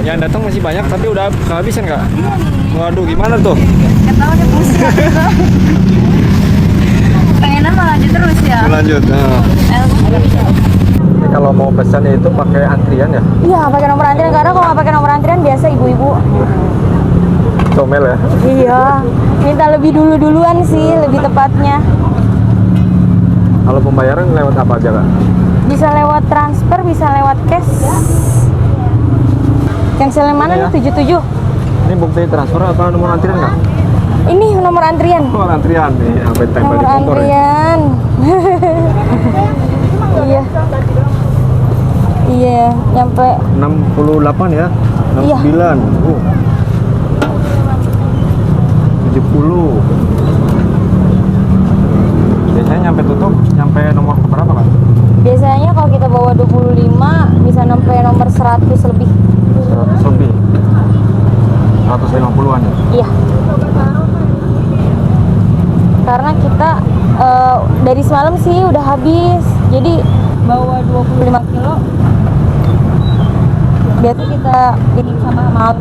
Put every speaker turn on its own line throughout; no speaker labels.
Yang datang masih banyak tapi udah kehabisan Kak? Waduh, gimana tuh?
Ketawanya pusing gitu. Pengennya mau lanjut terus ya.
Lanjut. Ini kalau mau pesan itu pakai antrian ya?
Iya, pakai nomor antrian, karena kalau nggak pakai nomor antrian biasa ibu-ibu.
Comel ya?
Iya, minta lebih duluan sih, lebih tepatnya.
Kalau pembayaran lewat apa aja Kak?
Bisa lewat transfer, bisa lewat cash. Cancelnya mana
Ini ya.
nih? 77.
Ini bukti transfer apa nomor antrian Kak?
Ini nomor antrian.
Nomor antrian nih, sampai tempel
Nomor
di motor ya?
antrian. Iya. Iya, nyampe
68 ya? 69.
Iya.
70. Biasanya nyampe tutup, nyampe nomor berapa Kak?
biasanya kalau kita bawa 25 bisa sampai nomor 100 lebih.
100 lebih. 150-an ya?
Iya. Karena kita dari semalam sih udah habis. Jadi bawa 25 kilo. Biar kita bikin sama maut.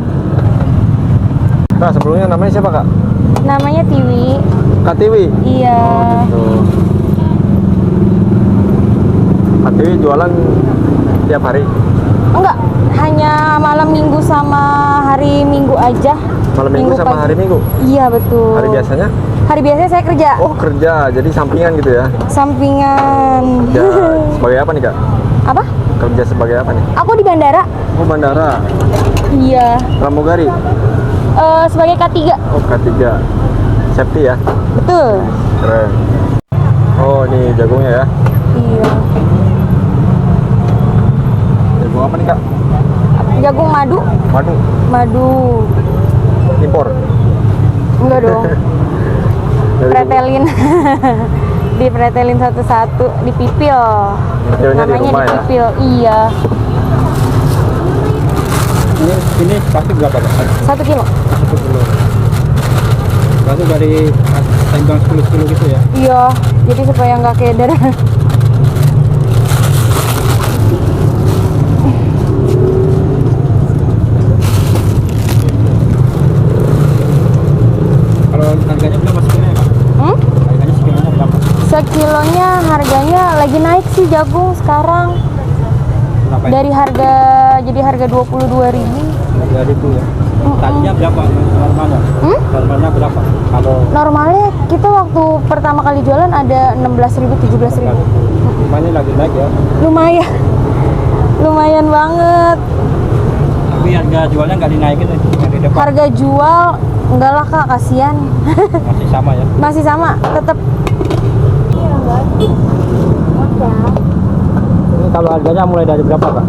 Kak, sebelumnya namanya siapa Kak?
Namanya Tiwi.
Kak Tiwi?
Iya.
Oh gitu. Kak Tiwi jualan tiap hari?
Enggak, hanya malam minggu sama hari minggu aja.
Malam minggu sama
pagi.
hari minggu?
Iya betul.
Hari biasanya?
Hari biasanya saya kerja.
Oh kerja, jadi sampingan gitu ya?
Sampingan.
Kerja sebagai apa nih Kak?
Apa?
Kerja sebagai apa nih?
Aku di bandara.
Oh bandara?
Iya.
Pramugari?
Sebagai K3.
Oh K3. Safety ya?
Betul.
Keren. Oh ini jagungnya ya?
Iya.
Jagung apa nih Kak?
Jagung madu.
Madu?
Madu.
Impor?
Enggak dong.
Dari
Pretelin. Dipretelin satu-satu, dipipil.
Pipilnya di
Namanya
rumah ya?
dipipil. Iya.
Ini pasti berapa Pak?
1 kilo.
1 kilo. Berarti dari timbang 10 kilo gitu ya?
Iya. Jadi supaya nggak keder.
Kalau harganya berapa sekilonya Pak? Harganya sekilonya berapa?
Sekilonya harganya lagi naik sih jagung sekarang.
Berapa ya?
Dari harga jadi harga 22.000.
Dari itu ya. Tadinya berapa normalnya? Normalnya berapa? Kalau
Normalnya kita waktu pertama kali jualan ada 16.000, 17.000.
ini lagi naik ya.
Lumayan. Lumayan banget.
Tapi harga jualnya nggak dinaikin nih, yang di depan
Harga jual enggak lah Kak, kasihan.
masih sama ya.
Masih sama, tetap.
Ini kalau harganya mulai dari berapa Pak?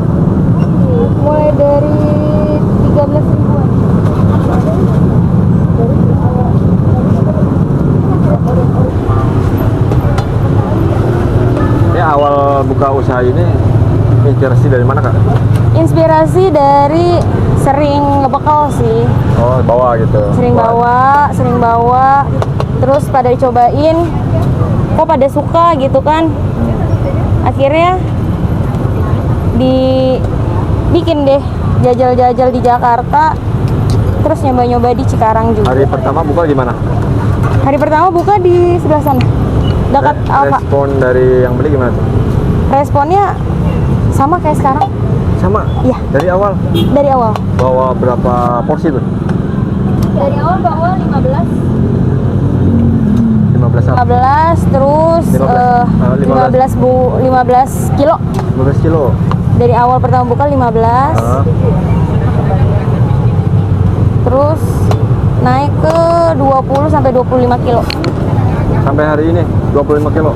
Mulai dari 13.000-an.
Ini awal buka usaha ini inspirasi dari mana Kak?
Inspirasi dari sering ngebekal sih.
Oh bawa gitu?
Sering bawa, terus pada cobain, kok pada suka gitu kan. Akhirnya dibikin deh jajal-jajal di Jakarta, terus nyoba-nyoba di Cikarang juga.
Hari pertama buka di mana?
Hari pertama buka di sebelah sana, dekat Alfa.
Respon dari yang beli gimana tuh?
Responnya sama kayak sekarang.
Sama?
Iya.
Dari awal?
Dari awal.
Bawa berapa porsi tuh?
Dari awal bawa 15.
15 apa?
15 terus
15.
15 kilo.
15 kilo?
Dari awal pertama buka 15. Terus naik ke 20 sampai 25 kilo.
Sampai hari ini 25 kilo?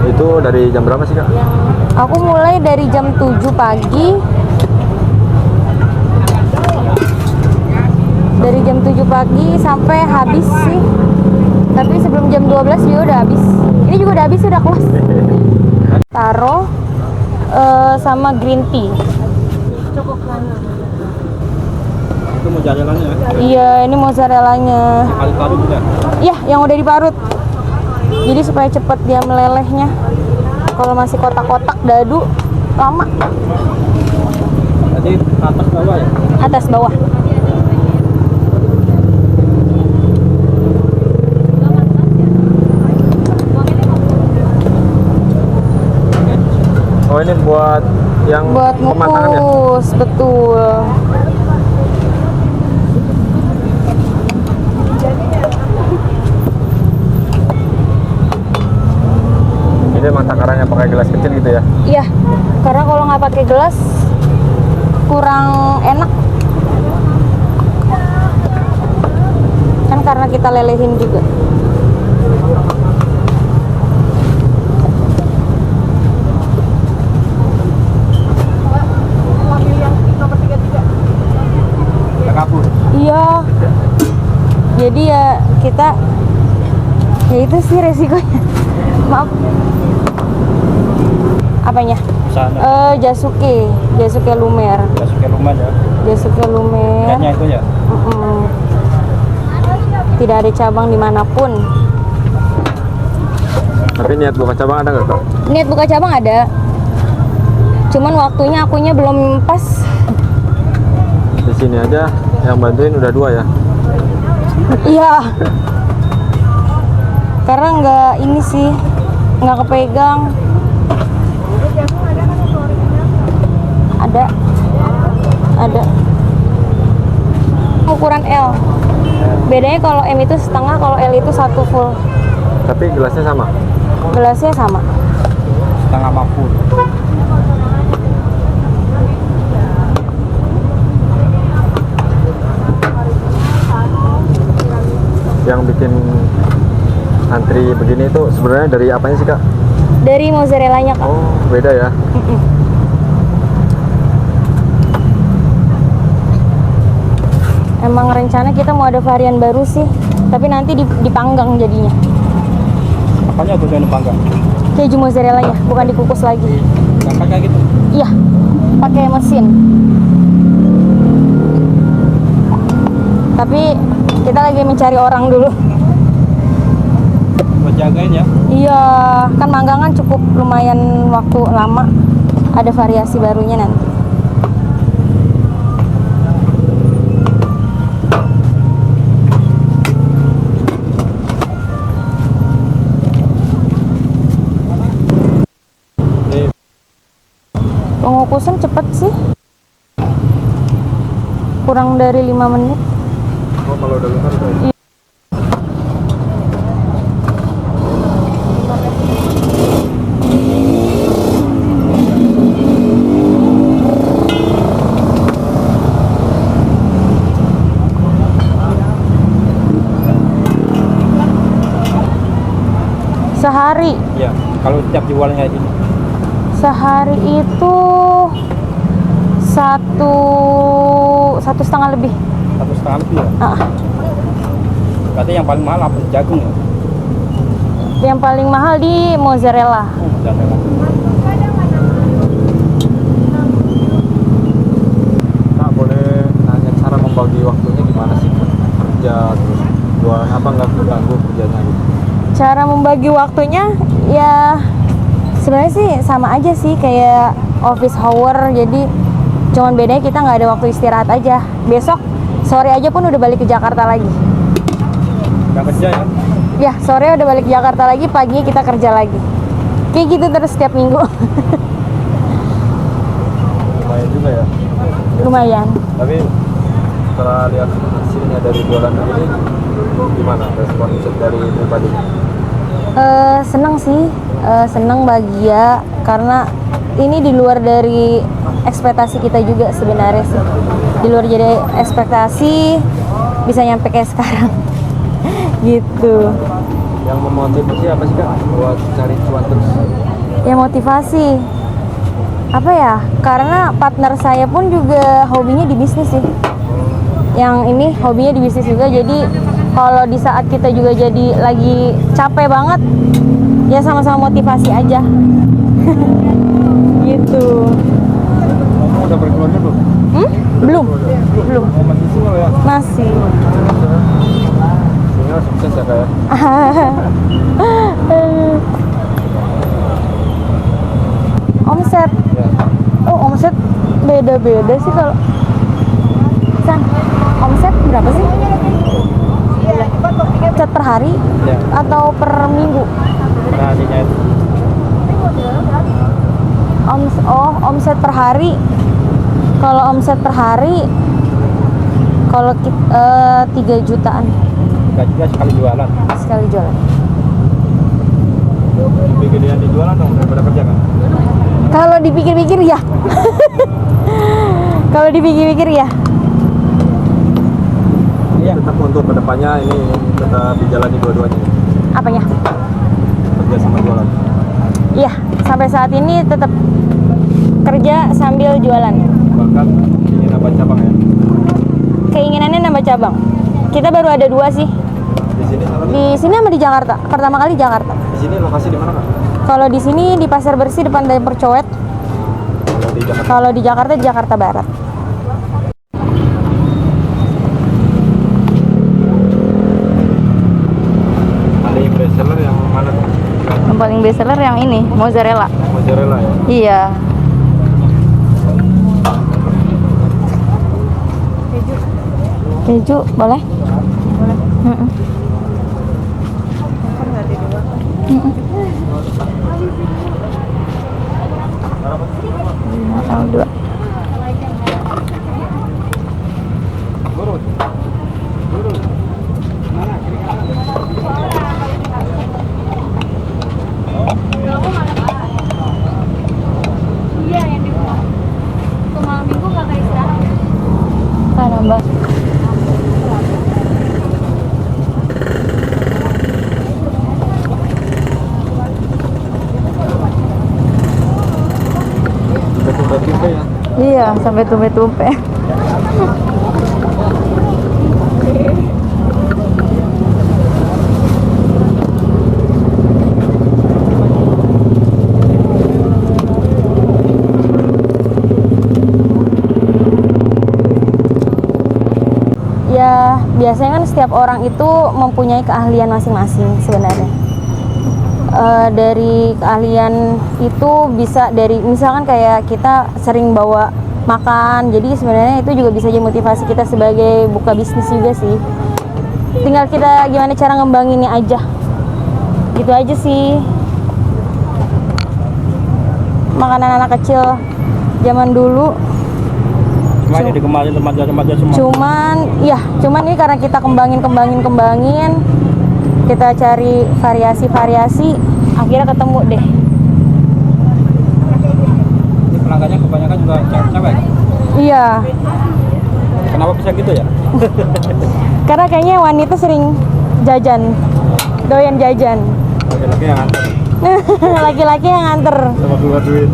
Itu dari jam berapa sih Kak?
Aku mulai dari jam 7 pagi. Dari jam 7 pagi sampai habis sih. Tapi sebelum jam 12 juga udah habis. Ini juga udah habis, udah kelas. Taro sama green tea.
Itu mozzarellanya ya?
Iya, ini mozzarellanya.
Parut-parut juga?
Iya, yang udah diparut. Jadi supaya cepet dia melelehnya. Kalau masih kotak-kotak dadu lama.
Jadi atas bawah ya?
Atas bawah.
Oh ini buat yang
Buat
pematangan ya?
ngukus, betul.
Ini emang takarannya pakai gelas kecil gitu ya?
Iya, karena kalau nggak pakai gelas kurang enak. Kan karena kita lelehin juga.
Nggak kabur.
Iya. Jadi ya kita ya itu sih resikonya. Maaf. Apanya?
Sana.
Jasuke Lumer.
Masukin rumah ya.
Jasuke Lumer.
Brandnya itu ya.
Tidak ada cabang dimanapun.
Tapi niat buka cabang ada nggak kak?
Niat buka cabang ada. Cuman waktunya akunya belum pas.
Di sini aja yang bantuin udah 2 ya?
Iya. Karena nggak ini sih, nggak kepegang. Ada. Ukuran L. Bedanya kalau M itu setengah, kalau L itu 1 full.
Tapi gelasnya sama?
Gelasnya sama.
Setengah mampu.
Yang bikin antri begini itu sebenarnya dari apanya sih kak?
Dari mozzarellanya, Kak.
Oh beda ya?
Emang rencana kita mau ada varian baru sih, tapi nanti dipanggang jadinya.
Apanya tuh yang dipanggang?
Keju mozzarellanya, bukan dikukus lagi.
Angkat kayak gitu.
Iya, pakai mesin. Tapi kita lagi mencari orang dulu.
Buat jagain ya.
Iya, kan manggangan cukup lumayan waktu lama. Ada variasi barunya nanti. Pengukusan cepet sih. Kurang dari 5 menit.
Oh kalau udah luar udah.
Sehari.
Iya. Kalau tiap jualnya kayak gini.
Sehari itu satu setengah lebih.
1,5 lebih ya.
Ah,
Berarti yang paling mahal apa? Jagung ya?
yang paling mahal di mozzarella.
Jangan.
Kak boleh nanya cara membagi waktunya gimana sih? Kerja terus jualan apa nggak ganggu kerjanya gitu?
Cara membagi waktunya ya sebenarnya sih sama aja sih kayak office hour. Jadi cuman bedanya kita nggak ada waktu istirahat aja. Besok sore aja pun udah balik ke Jakarta lagi.
Nggak kerja ya?
Ya sore udah balik ke Jakarta lagi, paginya kita kerja lagi. Kayak gitu terus setiap minggu.
Lumayan juga ya.
Lumayan.
Tapi setelah lihat hasilnya dari jualan ini gimana respon dari pribadi?
Seneng sih, seneng bahagia karena ini di luar dari ekspektasi kita juga sebenarnya sih. Di luar dari ekspektasi bisa nyampe kayak sekarang. Gitu.
Yang memotivasi apa sih kak buat cari cuan terus?
Ya motivasi apa ya? Karena partner saya pun juga hobinya di bisnis sih. Yang ini hobinya di bisnis juga, jadi kalau di saat kita juga jadi lagi capek banget, ya sama-sama motivasi aja. Gitu.
Kamu udah berkeluarga belum?
Belum.
Oh, masih single ya?
Masih.
Single sukses ya kak ya?
Omset.
Ya.
Oh, omset beda-beda sih kalau San, omset berapa sih? Omset per hari
Ya.
atau per minggu?
Harinya itu.
Omset per hari. Kalau omset per hari, kalau 3 jutaan
Gajinya sekali jualan.
sekali jualan.
Lebih gedean di jualan dong daripada kerja kan?
Kalau dipikir-pikir ya. Kalau dipikir-pikir ya.
Iya.
Tetap untuk kedepannya ini tetap dijalani dua-duanya,
Apanya?
kerja sama jualan.
Iya, sampai saat ini tetap kerja sambil jualan.
Bahkan ingin nambah cabang ya.
Keinginannya nambah cabang. Kita baru ada 2 sih.
Di sini sama
Di sini sama di Jakarta. Pertama kali Jakarta.
di sini lokasi di mana Kak?
Kalau di sini di Pasar Bersih depan Dapur Cowet.
Kalau di Jakarta.
Kalau di Jakarta Barat.
Paling best seller yang mana tuh?
Yang paling best seller yang ini, mozzarella.
Mozzarella ya.
Iya. Keju boleh? Boleh. Dua.
Turun. Turun. Mana? Kiri kanan.
Iya yang di rumah. Untuk malam minggu kakak istirahat. Ah, nambah.
Tumpe-tumpe ya.
Iya, sampai tumpe-tumpe. Ya, biasanya kan setiap orang itu mempunyai keahlian masing-masing sebenarnya. Dari keahlian itu bisa dari misalkan kayak kita sering bawa makan, jadi sebenarnya itu juga bisa jadi motivasi kita sebagai buka bisnis juga sih. Tinggal kita gimana cara ngembanginnya aja, gitu aja sih. Makanan anak kecil zaman dulu
Cuma jadi kemarin remaja-remaja semua.
cuman ini karena kita kembangin, kita cari variasi, akhirnya ketemu deh.
Ini pelanggannya kebanyakan juga cewek.
Iya,
Kenapa bisa gitu ya?
karena kayaknya wanita sering jajan, doyan jajan.
Laki-laki yang antar
Laki-laki yang nganter.
sama keluar duit.